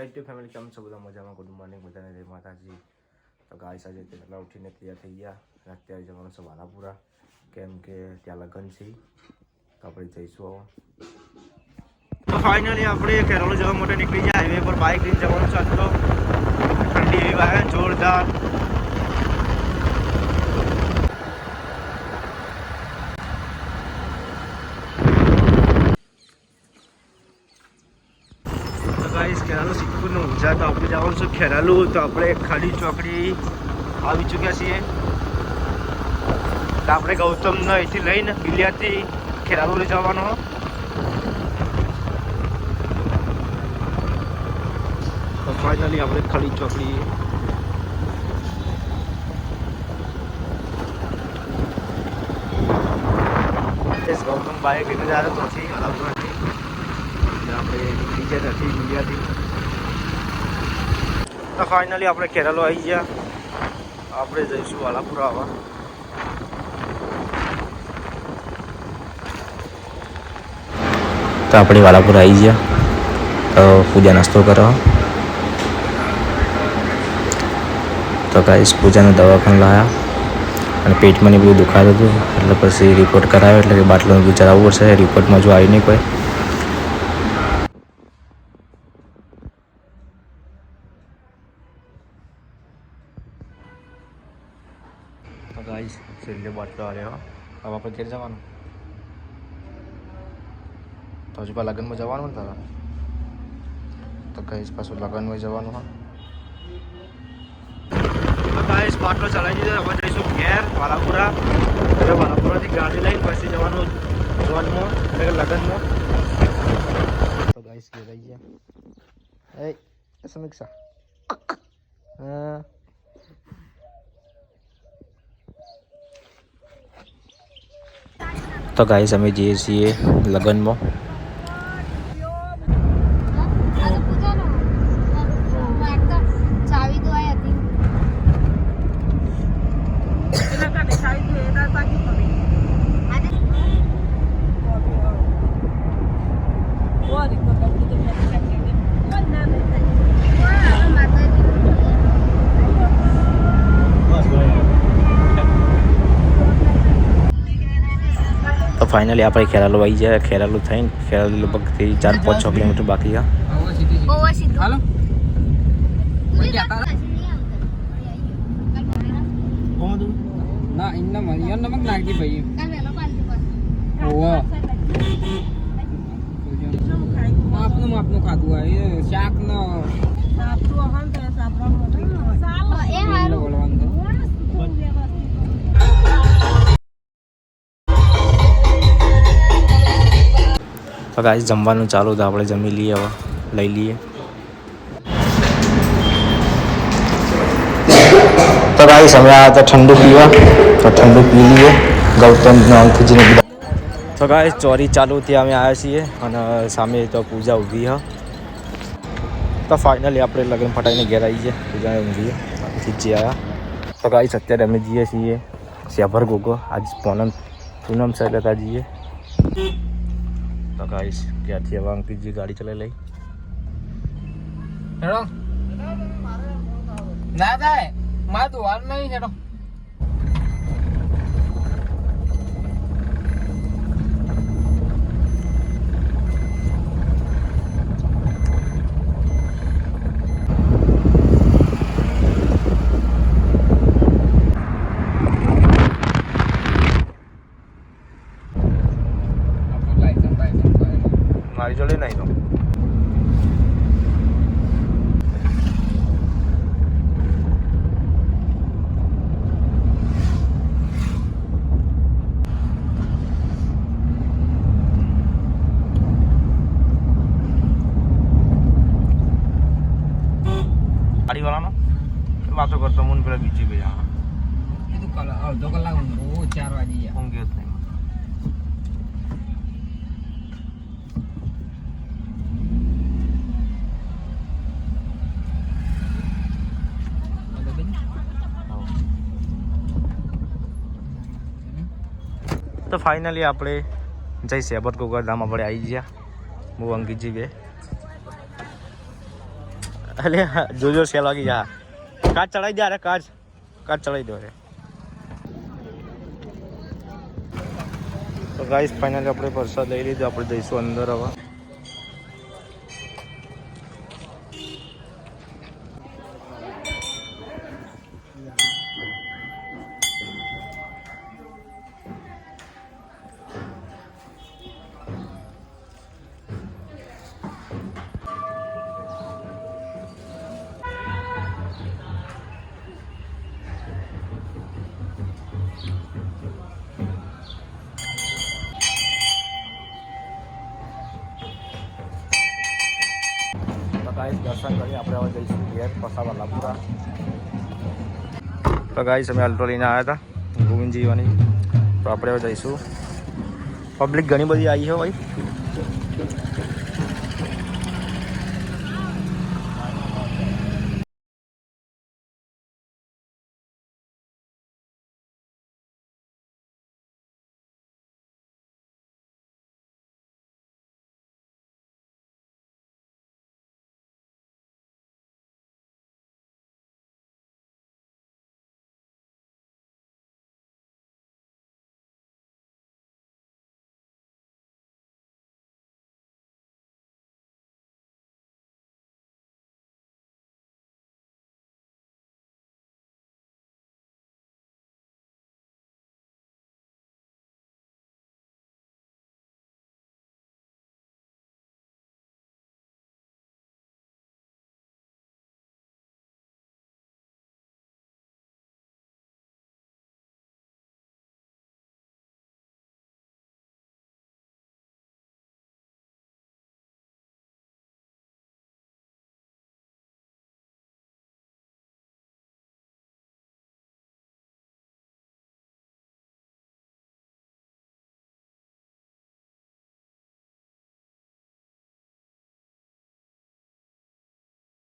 YouTube family કેમ છો? બધા મજામાં? ગુડ મોર્નિંગ બધાને, જય માતાજી. તો ગાઈસ આજે પહેલાં ઉઠીને તૈયાર થઈ ગયા. અત્યારે જવાનું છે વાલાપુરા, કેમ કે ત્યાં લગ્ન છે, તો આપણે જઈશું. તો ફાઇનલી આપણે કેરળ જવા માટે નીકળી ગયા. હાઈવે પર બાઇક લઈને જવાનું છે. તો ઠંડી એવી વાગે જોરદાર. ખેરાલુ સિદ્ધપુરનું ઊંઝા તો આપણે જવાનું છે ખેરાલુ. તો આપણે ખાલી ચોકડી આવી ચૂક્યા છીએ. તો આપણે ગૌતમને અહીંથી લઈને બિલિયાથી ખેરાલુ લઈ જવાનો. તો ફાઇનલી આપણે ખાલી ચોકડી ગૌતમ બાઇક લઈને જાય તો પછી આપણે નીકળી ગયા નથી બિલિયાથી. તો ફાઇનલી આપણે કેરળ આવી ગયા. આપણે જઈશું વાલાપુરા આવવા. તો આપણે વાલાપુરા આવી ગયા. તો પૂજા નાસ્તો કરો. તો ગાઈસ પૂજાને દવાખાને લાવ્યા અને પેટમાં ને બધું દુખાતું હતું, એટલે પછી રિપોર્ટ કરાવ્યો. એટલે કે બાટલોનું બધું ચલાવવું પડશે. રિપોર્ટમાં જો આવી નહીં કોઈ. તો ગાઈસ છેલ્લે બાટલો આવ્યો. હવે આપણે ઘેર જવાનું. તો હજુ પાછું લગ્નમાં જવાનું ને તારા. તો ગાઈસ પાછું લગ્નમાં જવાનું. હા તો ગાઈસ બાટલો ચલાવી દીધો. હવે જઈશું ઘેર વાલાપુરા. એટલે વાલાપુરાથી ગાડી લઈને પછી જવાનું જોનમાં, એટલે કે લગ્નમાં. તો ગાઈસ ઘેર આવી ગયા. સમીક્ષા તો ગાઈસ અમે જઈએ છીએ લગ્નમાં. તો ફાઇનલી આપણે ખેરાલુ આવી જાય. ખેરાલુ થઈને ખેરાલુ લગભગથી 4-5 કિલોમીટર બાકી છે. ના ઇન્ના મરિયન નમક નાખી ભાઈ ઓવા માપનું ખાધું આ એ શાક નો સાપરો હમ તે સાપરો મોટો સાલો એ હાલો બોલવાનું. તો ગાઈસ જમવાનું ચાલુ. તો આપણે જમી લઈએ, હવે લઈ લઈએ. તો ગાઈસ અમે આ તો ઠંડુ પીવા, તો ઠંડુ પી લઈએ. ગૌતમ અંકજીને બધા. તો ગાઈસ ચોરી ચાલુ ત્યાં અમે આવ્યા છીએ અને સામે તો પૂજા ઊભી હ. તો ફાઇનલી આપણે લગ્ન ફટાઈને ઘેર આવી ગયા. પૂજાને ઊંઘીએ પછી જે આવ્યા. તો ગાઈસ અત્યારે અમે જઈએ છીએ શ્યાભર ગોગો. આજ પૂનમ છે એટલે ત્યાં જઈએ. તો ગાઈસ ક્યાંથી હવે અંકિતજી ગાડી ચલાવી લઈ. હેડો ના થાય મારે તો વાર નહીં. હેડો મારી જોડે નહીં તો ગાડીવાળાનો વાતો કરતો હું પેલા બીજી ભાઈ એ તો અડધો કલાક ઊંઘો 4 વાગી ગયા. ઊંઘ્યો જ નહીં. તો ફાઇનલી આપણે જઈ સેબત કોકર ધામ આપણે આવી ગયા. હું અંકિતજી બે અલે જોજો સેલ વાગી જા કાચ ચડાઈ દે અરે કાચ ચડાઈ દો રે તો ગાઈસ ફાઇનલી આપણે પ્રસાદ લઈ લીધો આપણે જઈશું અંદર હવે ગાઈસ દર્શન કરી આપણે હવે જઈશું ઘેર પસાવા લાપુરા તો ગાઈસ અમે અલ્ટો લઈને આવ્યા હતા ગોવિંદજીવાની તો આપણે હવે જઈશું પબ્લિક ઘણી બધી આવી છે ભાઈ